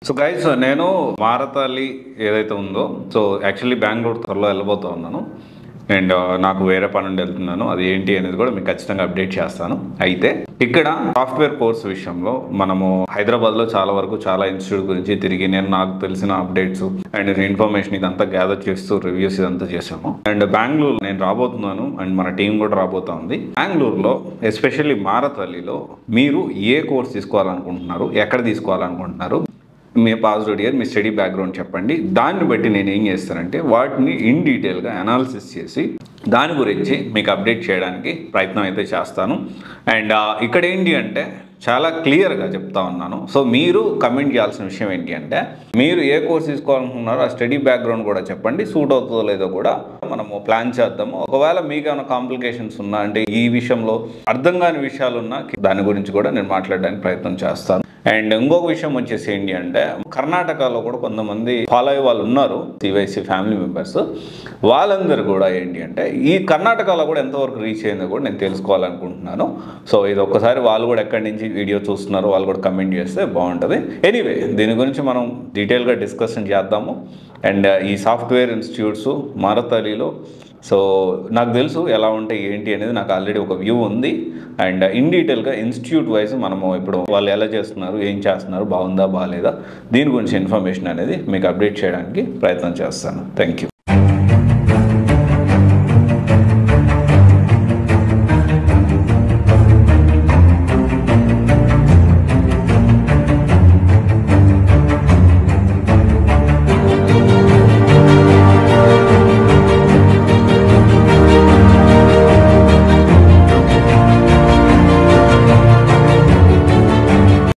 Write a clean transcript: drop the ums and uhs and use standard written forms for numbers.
So guys నేను మారతాలి ఏదైతే ఉందో సో యాక్చువల్లీ బెంగళూరు త్వరలో వెళ్ళబోతూ ఉన్నాను అండ్ నాకు వేరే పని నుండి వెళ్తున్నాను. అది ఏంటి అనేది కూడా మీకు ఖచ్చితంగా అప్డేట్ చేస్తాను. అయితే ఇక్కడ సాఫ్ట్వేర్ కోర్స్ విషయంలో మనము హైదరాబాద్లో చాలా ఇన్స్టిట్యూట్ గురించి తిరిగి నాకు తెలిసిన అప్డేట్స్ అండ్ ఇన్ఫర్మేషన్ ఇదంతా గ్యాదర్ చేస్తూ రివ్యూస్ ఇదంతా చేసాము. అండ్ బెంగళూరు నేను రాబోతున్నాను అండ్ మన టీం కూడా రాబోతా ఉంది. బెంగళూరులో ఎస్పెషల్లీ మారతాలిలో మీరు ఏ కోర్స్ తీసుకోవాలనుకుంటున్నారు, ఎక్కడ తీసుకోవాలనుకుంటున్నారు, మీ పాస్వర్డ్ ఇయర్, మీ స్టడీ బ్యాక్గ్రౌండ్ చెప్పండి. దాన్ని బట్టి నేను ఏం చేస్తానంటే వాటిని ఇన్ డీటెయిల్గా అనాలిసిస్ చేసి దాని గురించి మీకు అప్డేట్ చేయడానికి ప్రయత్నం అయితే చేస్తాను. అండ్ ఇక్కడ ఏంటి అంటే చాలా క్లియర్గా చెప్తా ఉన్నాను. సో మీరు కమెంట్ చేయాల్సిన విషయం ఏంటి అంటే మీరు ఏ కోర్స్ తీసుకోవాలనుకున్నారో ఆ స్టడీ బ్యాక్గ్రౌండ్ కూడా చెప్పండి. సూట్ అవుతుందో లేదో కూడా మనము ప్లాన్ చేద్దాము. ఒకవేళ మీకు ఏమైనా కాంప్లికేషన్స్ ఉన్నా అంటే ఈ విషయంలో అర్థం కాని విషయాలు ఉన్నా దాని గురించి కూడా నేను మాట్లాడడానికి ప్రయత్నం చేస్తాను. అండ్ ఇంకొక విషయం వచ్చేసి ఏంటి అంటే కర్ణాటకలో కూడా కొంతమంది ఫాలో అయ్యే వాళ్ళు ఉన్నారు, సివైసీ ఫ్యామిలీ మెంబర్స్. వాళ్ళందరూ కూడా ఏంటి అంటే ఈ కర్ణాటకలో కూడా ఎంతవరకు రీచ్ అయిందో కూడా నేను తెలుసుకోవాలనుకుంటున్నాను. సో ఇది ఒక్కసారి వాళ్ళు కూడా ఎక్కడి నుంచి వీడియో చూస్తున్నారో వాళ్ళు కూడా కమెంట్ చేస్తే బాగుంటుంది. ఎనీవే దీని గురించి మనం డీటెయిల్గా డిస్కషన్ చేద్దాము. అండ్ ఈ సాఫ్ట్వేర్ ఇన్స్టిట్యూట్స్ మారతాలిలో సో నాకు తెలుసు ఎలా ఉంటాయి ఏంటి అనేది నాకు ఆల్రెడీ ఒక వ్యూ ఉంది. అండ్ ఇన్ డీటెయిల్గా ఇన్స్టిట్యూట్ వైజ్ మనము ఇప్పుడు వాళ్ళు ఎలా చేస్తున్నారు, ఏం చేస్తున్నారు, బాగుందా బాగాలేదా, దీని గురించి ఇన్ఫర్మేషన్ అనేది మీకు అప్డేట్ చేయడానికి ప్రయత్నం చేస్తాను. Thank you.